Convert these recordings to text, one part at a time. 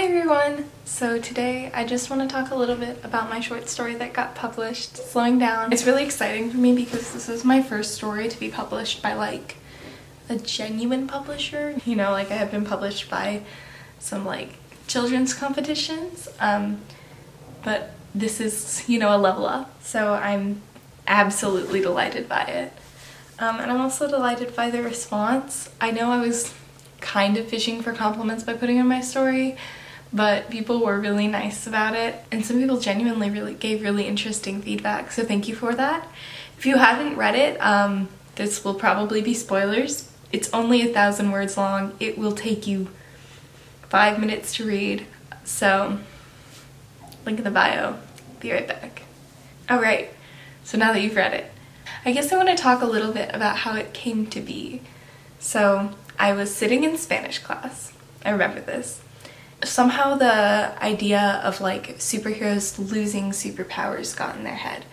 everyone! So today I just want to talk a little bit about my short story that got published, Slowing Down. It's really exciting for me because this is my first story to be published by like a genuine publisher. You know, like I have been published by some like children's competitions, but this is, you know, a level up. So I'm absolutely delighted by it. And I'm also delighted by the response. I know I was kind of fishing for compliments by putting in my story, but people were really nice about it, and some people genuinely gave really interesting feedback, so thank you for that. If you haven't read it, this will probably be spoilers. It's only 1,000 words long. It will take you 5 minutes to read, so link in the bio. Be right back. Alright, so now that you've read it, I guess I want to talk a little bit about how it came to be. So I was sitting in Spanish class. I remember this. Somehow the idea of like superheroes losing superpowers got in their head.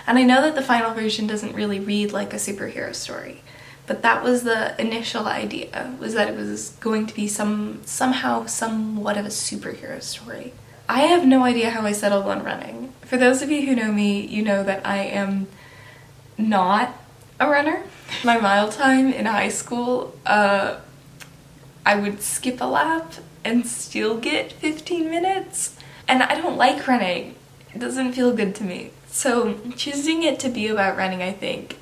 And I know that the final version doesn't really read like a superhero story, but that was the initial idea, was that it was going to be somehow somewhat of a superhero story. I have no idea how I settled on running. For those of you who know me, you know that I am not a runner. My mile time in high school, I would skip a lap and still get 15 minutes. And I don't like running. It doesn't feel good to me. So choosing it to be about running, I think,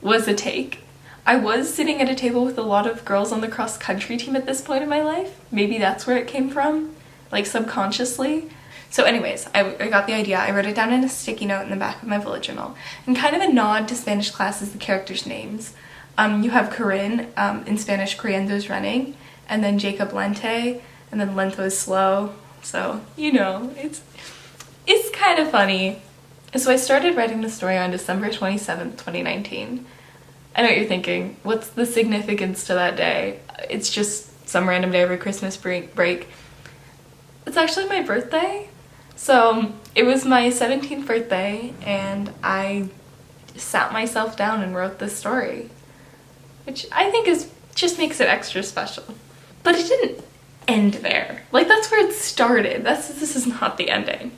was a take. I was sitting at a table with a lot of girls on the cross-country team at this point in my life. Maybe that's where it came from, like subconsciously. So anyways, I got the idea. I wrote it down in a sticky note in the back of my bullet journal. And kind of a nod to Spanish class is the characters' names. You have Corinne, in Spanish, corriendo is running, and then Jacob Lente, and then lento is slow. So, you know, it's kind of funny. So I started writing the story on December 27th, 2019. I know what you're thinking. What's the significance to that day? It's just some random day over Christmas break. It's actually my birthday. So it was my 17th birthday, and I sat myself down and wrote this story, which I think just makes it extra special. But it didn't end there. Like, that's where it started. This is not the ending.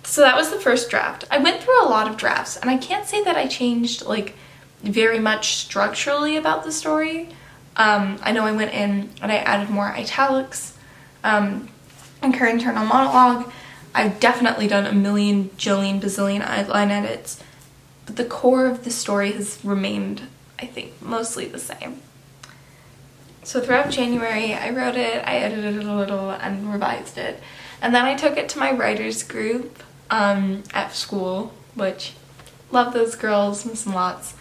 So that was the first draft. I went through a lot of drafts, and I can't say that I changed like very much structurally about the story. I know I went in and I added more italics, and her internal monologue. I've definitely done a million, jillion, bazillion line edits, but the core of the story has remained, I think, mostly the same. So throughout January, I wrote it, I edited it a little, and revised it. And then I took it to my writers group at school, which love those girls, miss them lots,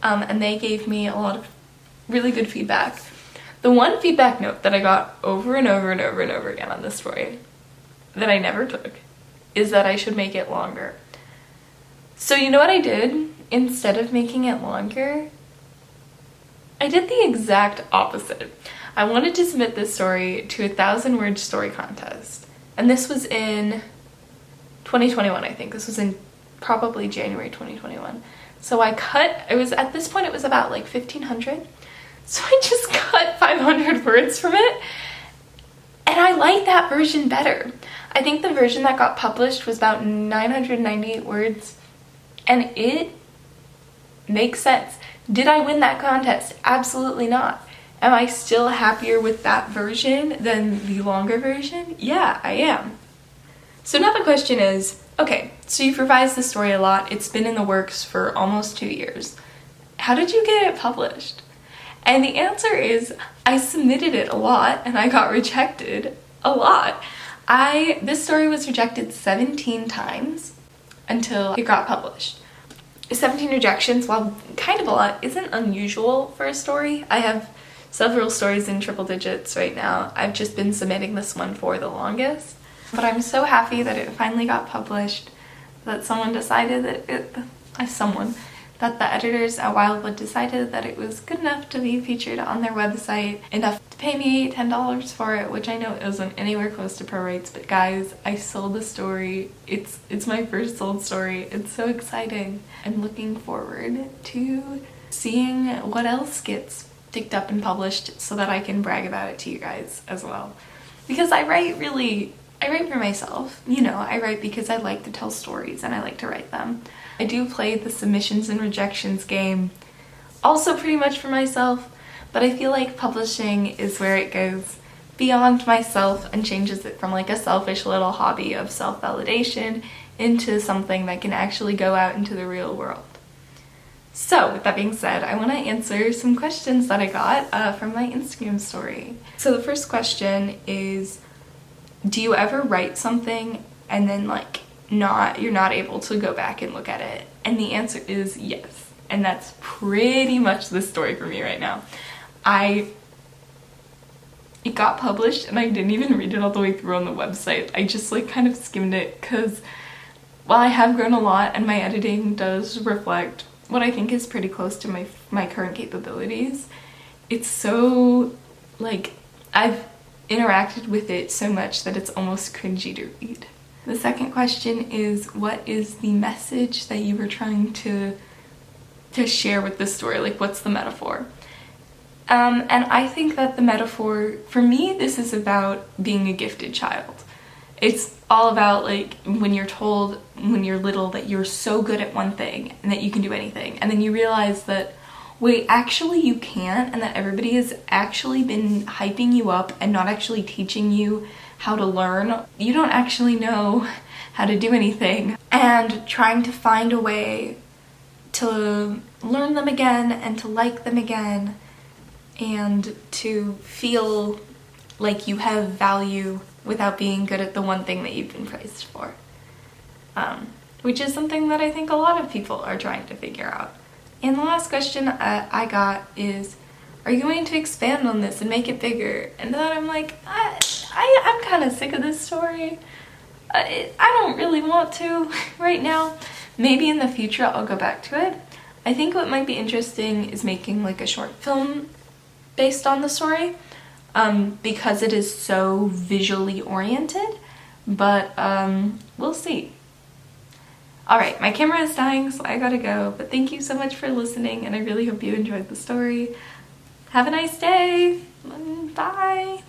and they gave me a lot of really good feedback. The one feedback note that I got over and over and over and over again on this story that I never took is that I should make it longer. So you know what I did? Instead of making it longer, I did the exact opposite. I wanted to submit this story to a 1,000-word story contest, and this was in 2021, I think. This was in probably January 2021. So at this point it was about like 1,500. So I just cut 500 words from it, and I like that version better. I think the version that got published was about 998 words, and it makes sense. Did I win that contest? Absolutely not. Am I still happier with that version than the longer version? Yeah, I am. So now the question is, okay, so you've revised the story a lot. It's been in the works for almost 2 years. How did you get it published? And the answer is, I submitted it a lot and I got rejected a lot. This story was rejected 17 times until it got published. 17 rejections, while kind of a lot, isn't unusual for a story. I have several stories in triple digits right now. I've just been submitting this one for the longest. But I'm so happy that it finally got published, that someone decided that the editors at Wildwood decided that it was good enough to be featured on their website, enough to pay me $10 for it, which I know isn't anywhere close to pro rates, but guys, I sold the story. It's my first sold story. It's so exciting. I'm looking forward to seeing what else gets picked up and published so that I can brag about it to you guys as well. because I write for myself. You know, I write because I like to tell stories and I like to write them. I do play the submissions and rejections game also pretty much for myself, but I feel like publishing is where it goes beyond myself and changes it from like a selfish little hobby of self-validation into something that can actually go out into the real world. So with that being said, I want to answer some questions that I got from my Instagram story. So the first question is, do you ever write something and then like you're not able to go back and look at it? And the answer is yes. And that's pretty much the story for me right now. It got published and I didn't even read it all the way through on the website. I just like kind of skimmed it because while I have grown a lot and my editing does reflect what I think is pretty close to my current capabilities, it's so like I've interacted with it so much that it's almost cringy to read. The second question is, what is the message that you were trying to share with this story? Like, what's the metaphor? And I think that the metaphor, for me, this is about being a gifted child. It's all about like when you're told when you're little that you're so good at one thing and that you can do anything, and then you realize that, wait, actually you can't, and that everybody has actually been hyping you up and not actually teaching you how to learn. You don't actually know how to do anything, and trying to find a way to learn them again and to like them again and to feel like you have value without being good at the one thing that you've been praised for. Which is something that I think a lot of people are trying to figure out. And the last question I got is, are you going to expand on this and make it bigger? And then I'm like, I'm kind of sick of this story. I don't really want to right now. Maybe in the future I'll go back to it. I think what might be interesting is making like a short film based on the story, because it is so visually oriented, but we'll see. Alright, my camera is dying, so I gotta go, but thank you so much for listening, and I really hope you enjoyed the story. Have a nice day! Bye!